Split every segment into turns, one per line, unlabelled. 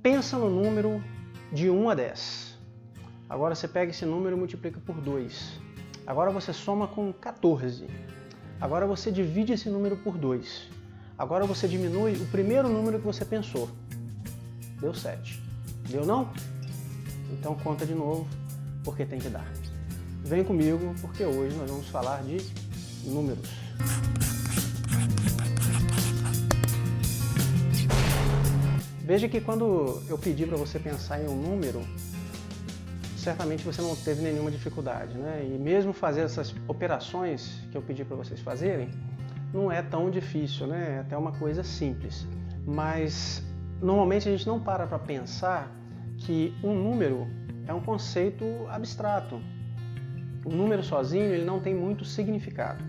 Pensa no número de 1 a 10. Agora você pega esse número e multiplica por 2. Agora você soma com 14. Agora você divide esse número por 2. Agora você diminui o primeiro número que você pensou. Deu 7. Deu não? Então conta de novo, porque tem que dar. Vem comigo, porque hoje nós vamos falar de números. Veja que quando eu pedi para você pensar em um número, certamente você não teve nenhuma dificuldade, né? E mesmo fazer essas operações que eu pedi para vocês fazerem, não é tão difícil, né? É até uma coisa simples. Mas normalmente a gente não para pensar que um número é um conceito abstrato. O número sozinho ele não tem muito significado.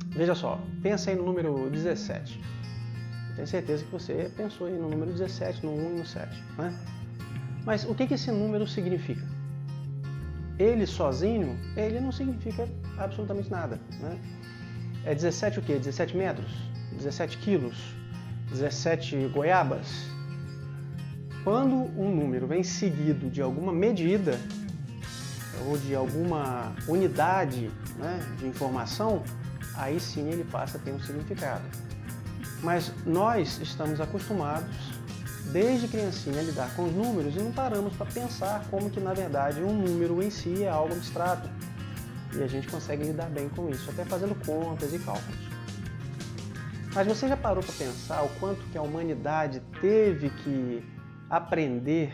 Veja só, pensa aí no número 17. Tenho certeza que você pensou aí no número 17, no 1 e no 7, né? Mas o que esse número significa? Ele sozinho, ele não significa absolutamente nada, né? É 17 o quê? 17 metros? 17 quilos? 17 goiabas? Quando um número vem seguido de alguma medida ou de alguma unidade, né, de informação, aí sim ele passa a ter um significado. Mas nós estamos acostumados, desde criancinha, a lidar com os números e não paramos para pensar como que, na verdade, um número em si é algo abstrato. E a gente consegue lidar bem com isso, até fazendo contas e cálculos. Mas você já parou para pensar o quanto que a humanidade teve que aprender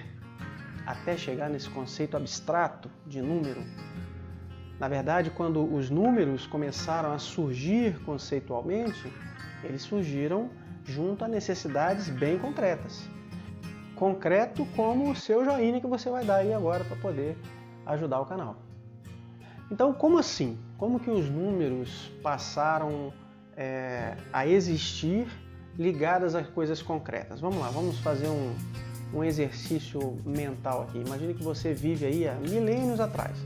até chegar nesse conceito abstrato de número? Na verdade, quando os números começaram a surgir conceitualmente, eles surgiram junto a necessidades bem concretas. Concreto como o seu joinha que você vai dar aí agora para poder ajudar o canal. Então, como assim? Como que os números passaram a existir ligadas a coisas concretas? Vamos lá, vamos fazer um exercício mental aqui. Imagine que você vive aí há milênios atrás,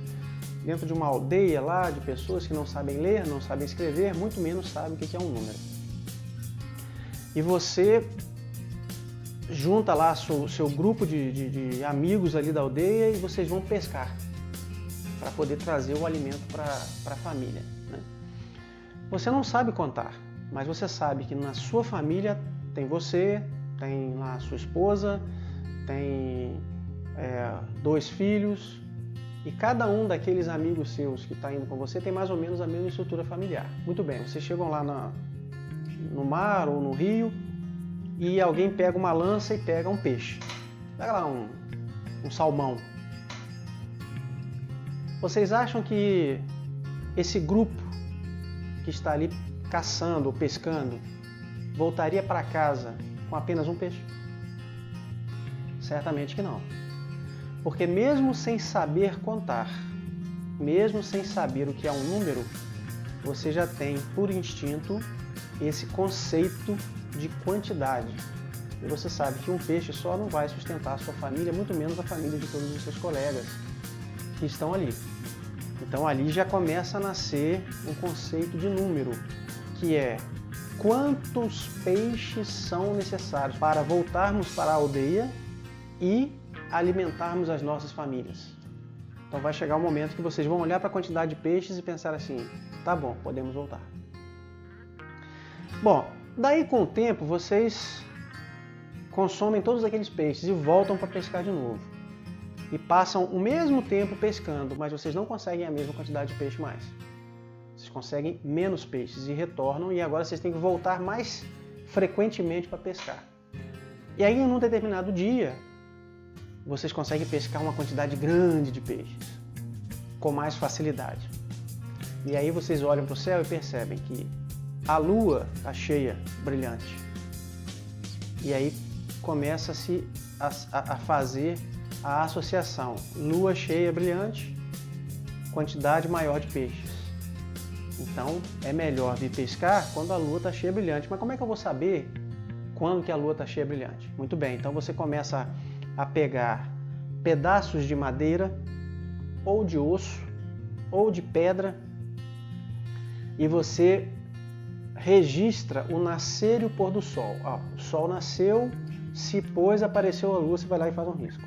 dentro de uma aldeia lá de pessoas que não sabem ler, não sabem escrever, muito menos sabem o que é um número. E você junta lá o seu grupo de amigos ali da aldeia e vocês vão pescar para poder trazer o alimento para a família, né? Você não sabe contar, mas você sabe que na sua família tem você, tem lá a sua esposa, tem 2 filhos, e cada um daqueles amigos seus que está indo com você tem mais ou menos a mesma estrutura familiar. Muito bem, vocês chegam lá no mar ou no rio e alguém pega uma lança e pega um peixe. Pega lá um salmão. Vocês acham que esse grupo que está ali caçando ou pescando voltaria para casa com apenas um peixe? Certamente que não. Porque mesmo sem saber contar, mesmo sem saber o que é um número, você já tem por instinto esse conceito de quantidade. E você sabe que um peixe só não vai sustentar a sua família, muito menos a família de todos os seus colegas que estão ali. Então ali já começa a nascer um conceito de número, que é quantos peixes são necessários para voltarmos para a aldeia e alimentarmos as nossas famílias. Então vai chegar um momento que vocês vão olhar para a quantidade de peixes e pensar assim, tá bom, podemos voltar. Bom, daí com o tempo vocês consomem todos aqueles peixes e voltam para pescar de novo. E passam o mesmo tempo pescando, mas vocês não conseguem a mesma quantidade de peixe mais. Vocês conseguem menos peixes e retornam, e agora vocês têm que voltar mais frequentemente para pescar. E aí, num determinado dia, vocês conseguem pescar uma quantidade grande de peixes, com mais facilidade. E aí vocês olham para o céu e percebem que a lua está cheia, brilhante. E aí começa-se a fazer a associação. Lua cheia, brilhante, quantidade maior de peixes. Então é melhor vir pescar quando a lua está cheia, brilhante. Mas como é que eu vou saber quando que a lua está cheia, brilhante? Muito bem, então você começa a pegar pedaços de madeira, ou de osso, ou de pedra, e você registra o nascer e o pôr do sol. O sol nasceu Se pôs, apareceu a lua, você vai lá e faz um risco.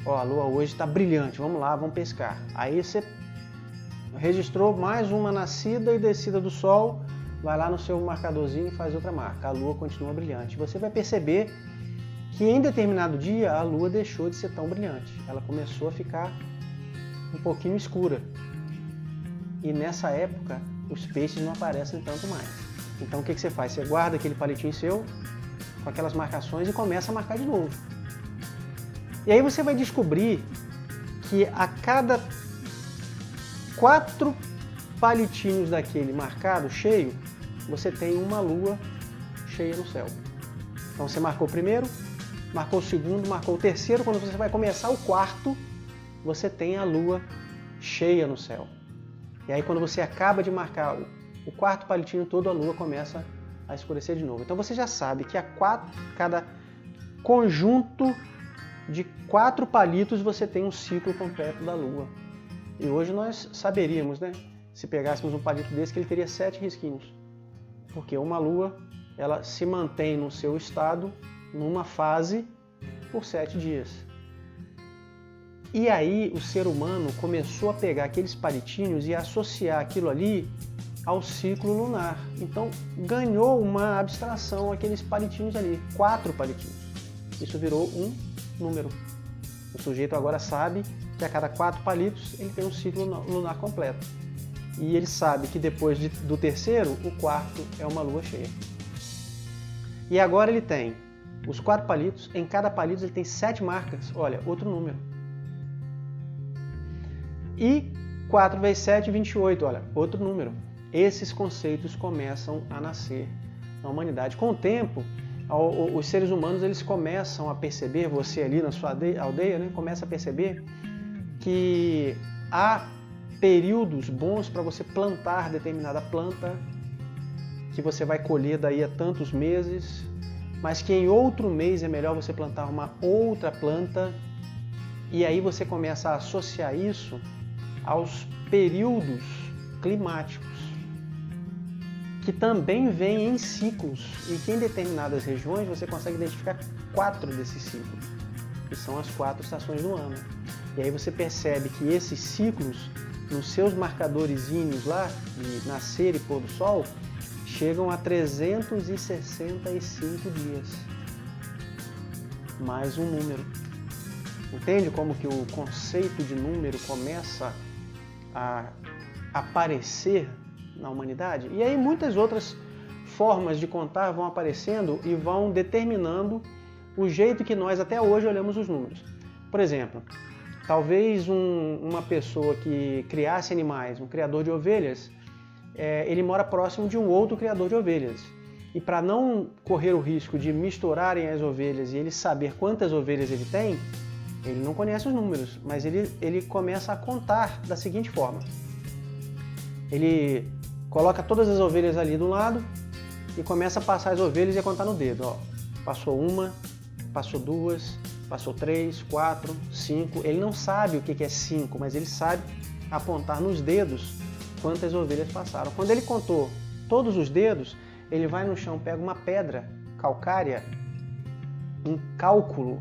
Ó, a lua hoje está brilhante, vamos lá, vamos pescar. Aí você registrou mais uma nascida e descida do sol, vai lá no seu marcadorzinho e faz outra marca. A lua continua brilhante. Você vai perceber que em determinado dia a lua deixou de ser tão brilhante. Ela começou a ficar um pouquinho escura. E nessa época, os peixes não aparecem tanto mais. Então o que você faz? Você guarda aquele palitinho seu com aquelas marcações e começa a marcar de novo. E aí você vai descobrir que a cada 4 palitinhos daquele marcado, cheio, você tem uma lua cheia no céu. Então você marcou o primeiro, marcou o segundo, marcou o terceiro, quando você vai começar o quarto, você tem a lua cheia no céu. E aí quando você acaba de marcar o quarto palitinho todo, a lua começa a escurecer de novo. Então você já sabe que cada conjunto de 4 palitos você tem um ciclo completo da lua. E hoje nós saberíamos, né? Se pegássemos um palito desse, que ele teria 7 risquinhos. Porque uma lua, ela se mantém no seu estado, numa fase, por 7 dias. E aí o ser humano começou a pegar aqueles palitinhos e associar aquilo ali ao ciclo lunar. Então ganhou uma abstração aqueles palitinhos ali, 4 palitinhos. Isso virou um número. O sujeito agora sabe que a cada 4 palitos ele tem um ciclo lunar completo. E ele sabe que depois do terceiro, o quarto é uma lua cheia. E agora ele tem os 4 palitos, em cada palito ele tem 7 marcas, olha, outro número. E 4 vezes 7, 28, olha, outro número. Esses conceitos começam a nascer na humanidade. Com o tempo, os seres humanos eles começam a perceber, você ali na sua aldeia, né, começa a perceber que há períodos bons para você plantar determinada planta, que você vai colher daí a tantos meses, mas que em outro mês é melhor você plantar uma outra planta, e aí você começa a associar isso aos períodos climáticos, que também vêm em ciclos, e que em determinadas regiões você consegue identificar 4 desses ciclos, que são as 4 estações do ano. E aí você percebe que esses ciclos, nos seus marcadorzinhos lá, de nascer e pôr do sol, chegam a 365 dias. Mais um número. Entende como que o conceito de número começa a aparecer na humanidade? E aí muitas outras formas de contar vão aparecendo e vão determinando o jeito que nós até hoje olhamos os números. Por exemplo, talvez uma pessoa que criasse animais, um criador de ovelhas, ele mora próximo de um outro criador de ovelhas. E para não correr o risco de misturarem as ovelhas e ele saber quantas ovelhas ele tem, ele não conhece os números, mas ele começa a contar da seguinte forma. Ele coloca todas as ovelhas ali do lado e começa a passar as ovelhas e a contar no dedo. Ó, passou uma, passou 2, passou 3, 4, 5. Ele não sabe o que é 5, mas ele sabe apontar nos dedos quantas ovelhas passaram. Quando ele contou todos os dedos, ele vai no chão, pega uma pedra calcária, um cálculo,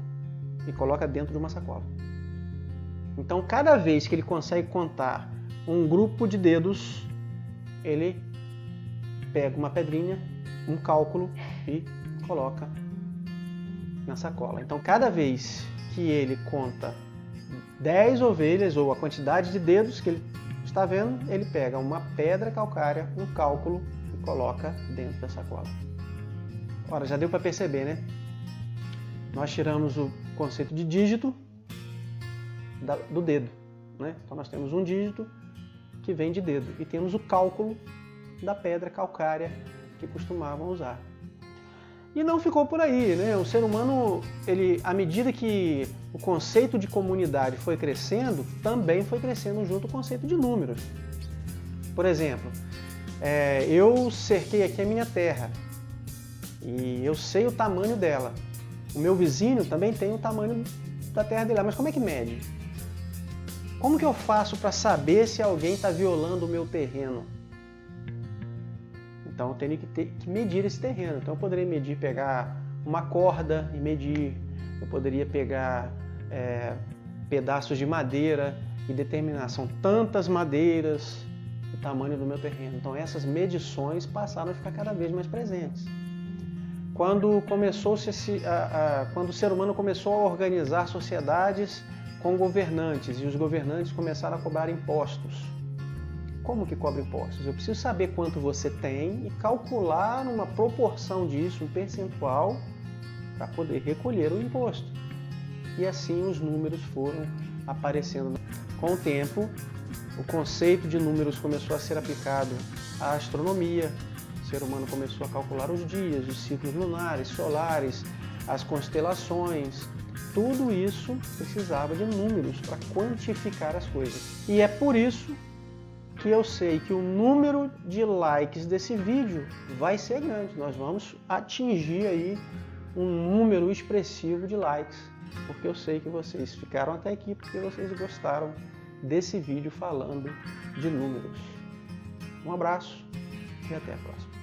e coloca dentro de uma sacola. Então, cada vez que ele consegue contar um grupo de dedos, ele pega uma pedrinha, um cálculo e coloca na sacola. Então, cada vez que ele conta 10 ovelhas, ou a quantidade de dedos que ele está vendo, ele pega uma pedra calcária, um cálculo e coloca dentro da sacola. Ora, já deu para perceber, né? Nós tiramos o conceito de dígito do dedo, né? Então nós temos um dígito que vem de dedo e temos o cálculo da pedra calcária que costumavam usar. E não ficou por aí, né? O ser humano, à medida que o conceito de comunidade foi crescendo, também foi crescendo junto o conceito de números. Por exemplo, eu cerquei aqui a minha terra e eu sei o tamanho dela. O meu vizinho também tem o tamanho da terra dele, mas como é que mede? Como que eu faço para saber se alguém está violando o meu terreno? Então eu tenho que medir esse terreno. Então eu poderia pegar uma corda e medir, eu poderia pegar pedaços de madeira e determinar, são tantas madeiras o tamanho do meu terreno. Então essas medições passaram a ficar cada vez mais presentes. Quando o ser humano começou a organizar sociedades com governantes e os governantes começaram a cobrar impostos. Como que cobra impostos? Eu preciso saber quanto você tem e calcular uma proporção disso, um percentual, para poder recolher o imposto. E assim os números foram aparecendo. Com o tempo, o conceito de números começou a ser aplicado à astronomia. O ser humano começou a calcular os dias, os ciclos lunares, solares, as constelações. Tudo isso precisava de números para quantificar as coisas. E é por isso que eu sei que o número de likes desse vídeo vai ser grande. Nós vamos atingir aí um número expressivo de likes, porque eu sei que vocês ficaram até aqui porque vocês gostaram desse vídeo falando de números. Um abraço e até a próxima.